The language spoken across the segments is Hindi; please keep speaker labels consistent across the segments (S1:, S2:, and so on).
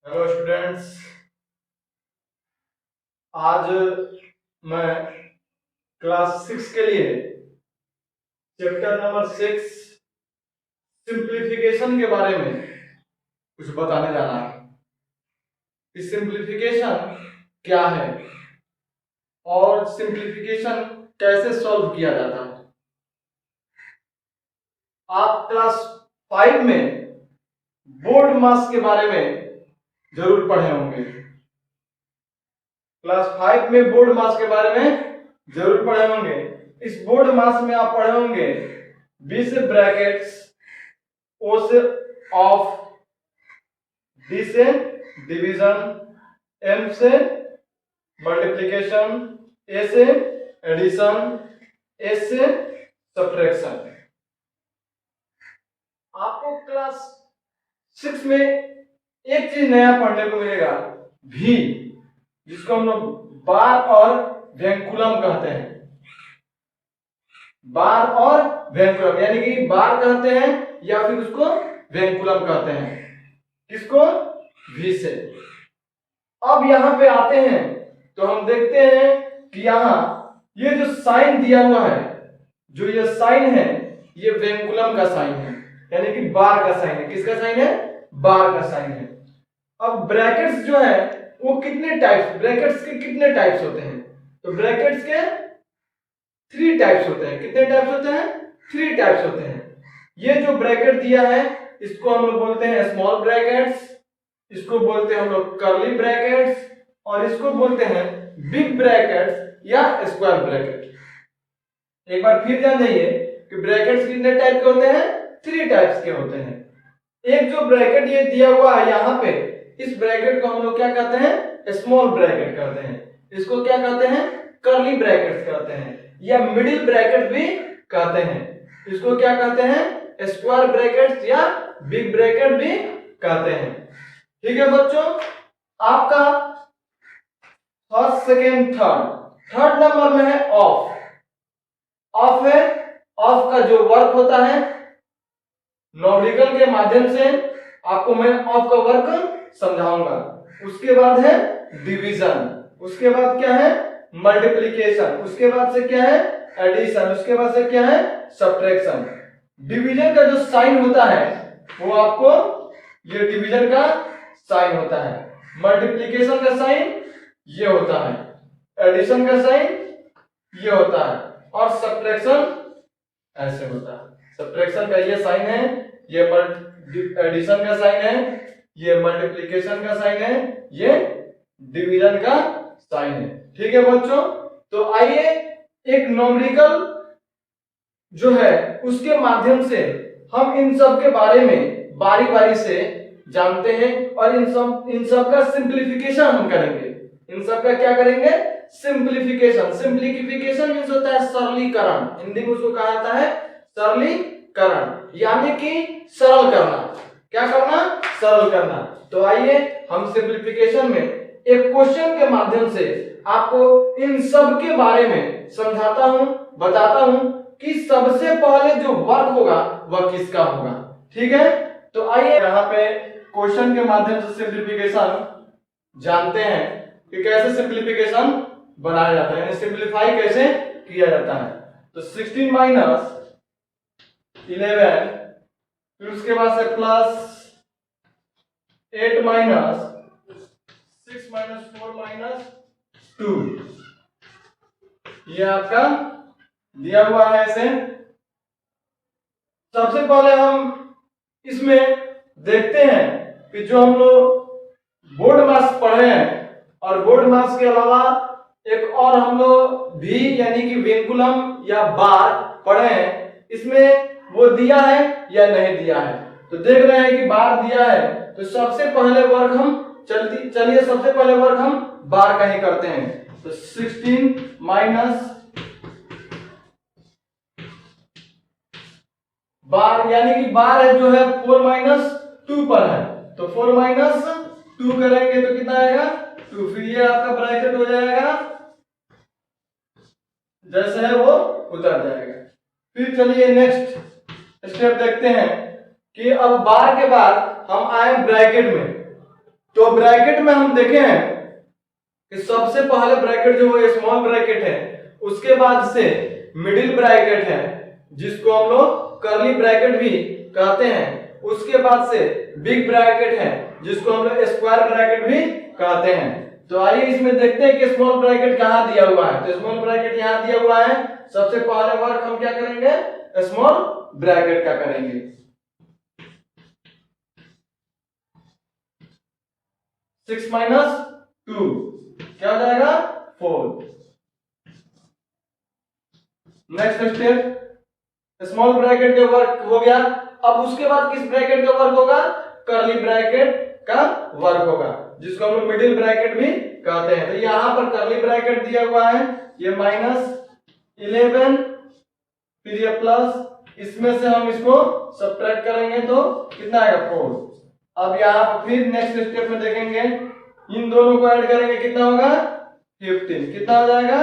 S1: Hello students. आज मैं क्लास 6 के लिए चैप्टर नंबर 6 सिंप्लीफिकेशन के बारे में कुछ बताने जा रहा हूं कि सिंप्लीफिकेशन क्या है और सिंप्लीफिकेशन कैसे सॉल्व किया जाता है। आप क्लास 5 में बोर्ड मास के बारे में जरूर पढ़े होंगे। क्लास 5 में बोर्ड मास के बारे में जरूर पढ़े होंगे। इस बोर्ड मास में आप पढ़े होंगे बी से ब्रैकेट्स, ओ से ऑफ, डी से डिवीजन, एम से मल्टीप्लिकेशन, ए से एडिशन, एस से सब्ट्रैक्शन। आपको क्लास 6 में एक चीज नया पढ़ने को मिलेगा, भी, जिसको हम लोग बार और वेंकुलम कहते हैं। बार और वेंकुलम यानी कि बार कहते हैं या फिर उसको वेंकुलम कहते हैं। किसको? भी से। अब यहां पे आते हैं तो हम देखते हैं कि यहां ये जो साइन दिया हुआ है, जो ये साइन है, ये वेंकुलम का साइन है, यानी कि बार का साइन है। किसका साइन है? बार का साइन है। अब ब्रैकेट्स जो है वो कितने टाइप्स, ब्रैकेट्स के कितने टाइप्स होते हैं? तो ब्रैकेट्स के 3 टाइप्स होते हैं। कितने टाइप्स होते हैं? 3 टाइप्स होते हैं। ये जो ब्रैकेट दिया है इसको हम लोग बोलते हैं स्मॉल ब्रैकेट्स, इसको बोलते हैं हम लोग कर्ली ब्रैकेट्स, और इसको बोलते हैं बिग ब्रैकेट्स या स्क्वायर ब्रैकेट। एक बार फिर जान जाइए कि ब्रैकेट्स कितने टाइप के होते हैं? 3 टाइप्स के होते हैं। एक जो ब्रैकेट ये दिया हुआ है यहां पे, इस ब्रैकेट को हम लोग क्या कहते हैं? स्मॉल ब्रैकेट कहते हैं। इसको क्या कहते हैं? कर्ली ब्रैकेट्स कहते हैं या मिडिल ब्रैकेट भी कहते हैं। इसको क्या कहते हैं? स्क्वायर ब्रैकेट्स या बिग ब्रैकेट भी कहते हैं। ठीक है बच्चों, आपका फर्स्ट, सेकेंड, थर्ड नंबर में है ऑफ। ऑफ है, ऑफ का जो वर्क होता है न्यूमेरिकल के माध्यम से आपको मैं ऑफ का वर्क समझाऊंगा। उसके बाद है डिवीजन, उसके बाद क्या है? मल्टीप्लिकेशन, उसके बाद से क्या है? एडिशन, उसके बाद से क्या है? सब्ट्रैक्शन। डिवीजन का जो साइन होता है वो आपको, ये डिवीजन का साइन होता है। मल्टीप्लिकेशन का साइन ये होता है, एडिशन का साइन ये होता है, और सब्ट्रैक्शन ऐसे होता है। सब्ट्रैक्शन का ये साइन है, ये एडिशन का साइन है, ये मल्टीप्लिकेशन का साइन है, ये डिवीजन का साइन है। ठीक है बच्चों, तो आइए एक न्यूमेरिकल जो है उसके माध्यम से हम इन सब के बारे में बारी बारी से जानते हैं और इन सब का सिंप्लीफिकेशन हम करेंगे। इन सब का क्या करेंगे? सिंप्लीफिकेशन। सिंप्लीफिकेशन मींस होता है सरलीकरण। हिंदी में उसको कहा जाता है सरलीकरण, यानी कि सरल करना। क्या करना? सरल करना। तो आइए हम सिंप्लीफिकेशन में एक क्वेश्चन के माध्यम से आपको इन सब के बारे में समझाता हूं, बताता हूं कि सबसे पहले जो वर्क होगा वह किसका होगा। ठीक है, तो आइए यहाँ पे क्वेश्चन के माध्यम से सिंप्लीफिकेशन जानते हैं कि कैसे सिंप्लीफिकेशन बनाया जाता है, यानी सिंप्लीफाई कैसे किया जाता है। तो 16 माइनस 11, फिर उसके बाद से प्लस 8 माइनस 6 माइनस 4 माइनस 2, ये आपका दिया हुआ है ऐसे। सबसे पहले हम इसमें देखते हैं कि जो हम लोग बोर्ड मास पढ़े हैं और बोर्ड मास के अलावा एक और हम लोग भी यानी कि वेंकुलम या बार पढ़े हैं, इसमें वो दिया है या नहीं दिया है। तो देख रहे हैं कि बार दिया है, तो सबसे पहले वर्क हम चलिए सबसे पहले वर्क हम बार का ही करते हैं। तो 16 माइनस बार, यानी कि बार है जो है 4 माइनस 2 पर है, तो 4 माइनस 2 करेंगे तो कितना आएगा? 2। फिर ये आपका ब्रैकेट हो जाएगा, जैसे है वो उतर जाएगा। फिर चलिए नेक्स्ट स्टेप देखते हैं कि अब बार के बाद हम आए ब्रैकेट में। तो ब्रैकेट में हम देखे हैं कि सबसे पहले ब्रैकेट जो है स्मॉल ब्रैकेट है, उसके बाद से मिडिल ब्रैकेट है जिसको हम लोग कर्ली ब्रैकेट भी कहते हैं, उसके बाद से बिग ब्रैकेट है जिसको हम लोग स्क्वायर ब्रैकेट भी कहते हैं। तो आइए इसमें देखते हैं कि स्मॉल ब्रैकेट कहाँ दिया हुआ है। तो स्मॉल ब्रैकेट यहाँ दिया हुआ है। सबसे पहले वर्क हम क्या करेंगे, स्मॉल ब्रैकेट का करेंगे। 6 माइनस 2 क्या हो जाएगा 4। नेक्स्ट स्टेप स्मॉल ब्रैकेट का वर्क हो गया। अब उसके बाद किस ब्रैकेट का वर्क होगा, कर्ली ब्रैकेट का वर्क होगा जिसको हम लोग मिडिल ब्रैकेट भी कहते हैं। तो यहां पर कर्ली ब्रैकेट दिया हुआ है, ये -11 फिर ये प्लस, इसमें से हम इसको सब्ट्रैक्ट करेंगे तो कितना आएगा 4। अब यहाँ पर फिर नेक्स्ट स्टेप में देखेंगे, इन दोनों को ऐड करेंगे कितना होगा 15। कितना हो जाएगा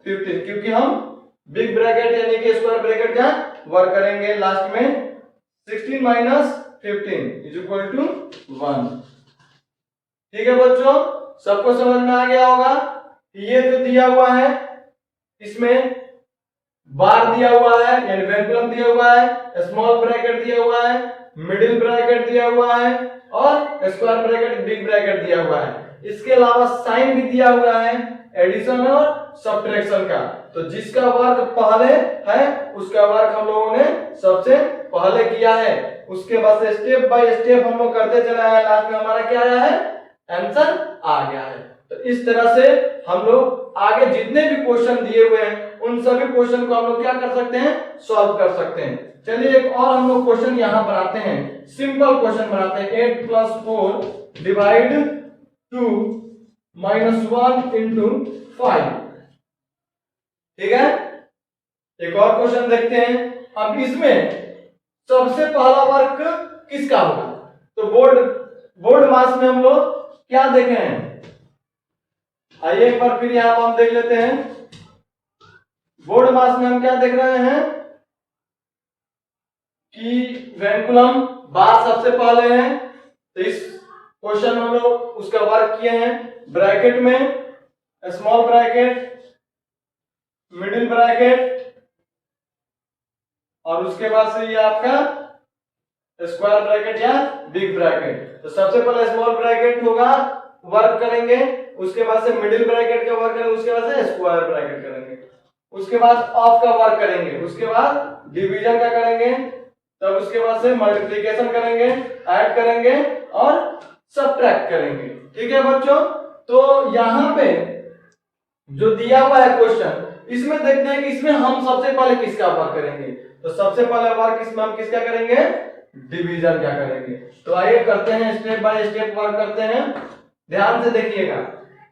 S1: 15, क्योंकि हम बिग ब्रैकेट यानी कि स्क्वायर ब्रैकेट का वर्क करेंगे लास्ट में। 16 माइनस 15 इज इक्वल टू 1। ठीक है बच्चों, सबको समझ में आ गया होगा। ये जो दिया हुआ है इसमें बार दिया हुआ है यानी वेंकुलम दिया हुआ है, स्मॉल ब्रैकेट दिया हुआ है, मिडिल ब्रैकेट दिया हुआ है और स्क्वायर ब्रैकेट बिग ब्रैकेट दिया हुआ है। इसके अलावा साइन भी दिया हुआ है एडिशन और सब्ट्रैक्शन का। तो जिसका वर्क पहले है उसका वर्क हम लोगों ने सबसे पहले किया है, उसके बाद से स्टेप बाय स्टेप हम लोग करते चले आए, लास्ट में हमारा क्या आया है आंसर आ गया है। तो इस तरह से हम लोग आगे जितने भी क्वेश्चन दिए हुए हैं उन सभी क्वेश्चन को हम लोग क्या कर सकते हैं, सॉल्व कर सकते हैं। चलिए एक और हम लोग क्वेश्चन यहां बनाते हैं, सिंपल क्वेश्चन बनाते हैं। 8 + 4 डिवाइड 2 - 1 × 5। ठीक है, एक और क्वेश्चन देखते हैं। अब इसमें सबसे पहला वर्क किसका होगा, तो बोर्ड मास में हम लोग क्या देखे हैं, आइए एक बार फिर यहां पर हम देख लेते हैं। बोर्ड मास में हम क्या देख रहे हैं कि वेंकुलम बार सबसे पहले है। तो इस क्वेश्चन में हम लोग उसका वर्क किए हैं। ब्रैकेट में स्मॉल ब्रैकेट, मिडिल ब्रैकेट और उसके बाद से ये आपका स्क्वायर ब्रैकेट या बिग ब्रैकेट। तो सबसे पहले स्मॉल ब्रैकेट होगा, वर्क करेंगे, उसके बाद से मिडिल ब्रैकेट का वर्क करेंगे, उसके बाद से स्क्वायर ब्रैकेट करेंगे, उसके बाद ऑफ का वर्क करेंगे, उसके बाद डिवीजन का करेंगे, तब उसके बाद से मल्टीप्लिकेशन करेंगे, ऐड करेंगे और सब्ट्रैक्ट करेंगे। ठीक है बच्चों, तो यहाँ पे जो दिया हुआ है क्वेश्चन, इसमें देखते हैं कि इसमें हम सबसे पहले किसका वर्क करेंगे। तो सबसे पहले वर्क इसमें हम किसका करेंगे, डिवीजन क्या करेंगे। तो आइए करते हैं, स्टेप बाय स्टेप वर्क करते हैं, ध्यान से देखिएगा।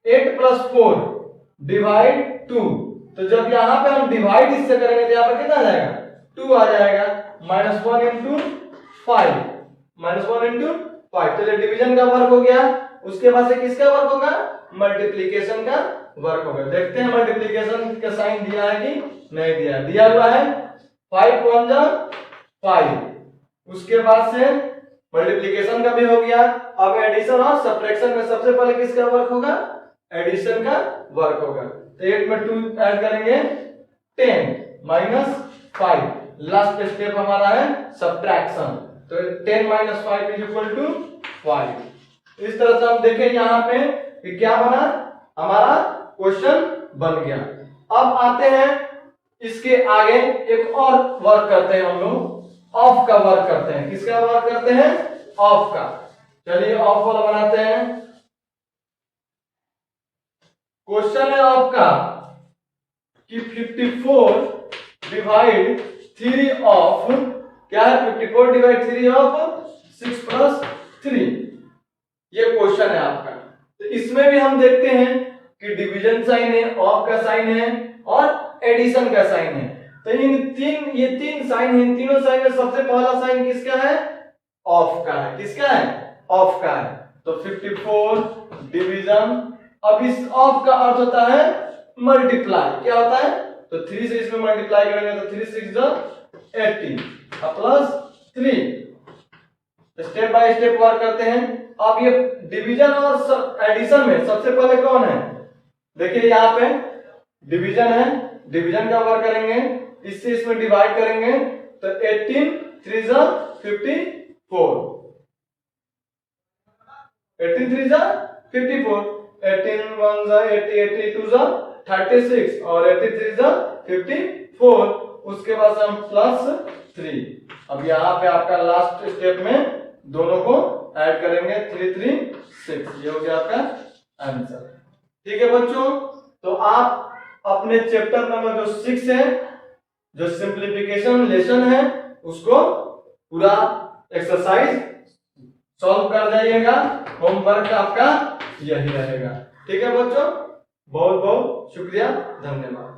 S1: 8 + 4 डिवाइड 2, तो जब यहाँ पे हम डिवाइड इससे करेंगे तो यहाँ पर कितना आ जाएगा 2 आ जाएगा। -1 × 5 -1 × 5। चलिए डिवीजन का वर्क हो गया, उसके बाद से किसका वर्क होगा, मल्टीप्लिकेशन का वर्क होगा। देखते हैं मल्टीप्लिकेशन का साइन दिया है कि नहीं दिया है। दिया हुआ है 5 × 1 = 5, उसके बाद से मल्टीप्लिकेशन का भी हो गया। अब एडिशन और सब्ट्रैक्शन में सबसे पहले किसका वर्क होगा, एडिशन का वर्क होगा। तो 8 में 2 ऐड करेंगे 10 - 5। लास्ट स्टेप हमारा है सब्ट्रैक्शन। तो 10 - 5 = 5। इस तरह से हम देखें यहाँ पे कि क्या बना, हमारा क्वेश्चन बन गया। अब आते हैं इसके आगे, एक और वर्क करते हैं हम लोग, ऑफ का वर्क करते हैं। किसका वर्क करते हैं, ऑफ का। चलिए ऑफ वाला बनाते हैं। क्वेश्चन है ऑफ का कि 54 डिवाइड 3 ऑफ, क्या है 54 डिवाइड 3 ऑफ 6 + 3, ये क्वेश्चन है आपका। तो इसमें भी हम देखते हैं कि डिवीजन साइन है, ऑफ का साइन है और एडिशन का साइन है। तो ये तीन साइन है, इन तीनों साइन में सबसे पहला साइन किसका है, ऑफ का है। किसका है, ऑफ का है। तो 54 डिवीजन, अब इस ऑफ का अर्थ होता है मल्टीप्लाई। क्या होता है, तो 3 से इसमें मल्टीप्लाई करेंगे तो 3 × 6 = 80 plus 3। Step by step work करते हैं। अब ये डिवीजन और एडिशन में सबसे पहले कौन है? देखिए यहाँ पे डिवीजन है, डिवीजन का वर्क करेंगे, इससे इसमें डिवाइड करेंगे तो 18 3 जा 54, 18 3 जा 54, 18 1 जा 80, 82 जा 36 और 83 जा 54। उसके बाद हम +3। अब यहाँ पे आपका लास्ट स्टेप में दोनों को ऐड करेंगे 3 3 6, ये हो गया आपका आंसर। ठीक है बच्चों, तो आप अपने चैप्टर नंबर जो 6 है, जो सिंप्लीफिकेशन लेसन है, उसको पूरा एक्सरसाइज सॉल्व कर जाइएगा। होमवर्क आपका यही रहेगा। ठीक है बच्चों, बहुत बहुत शुक्रिया, धन्यवाद।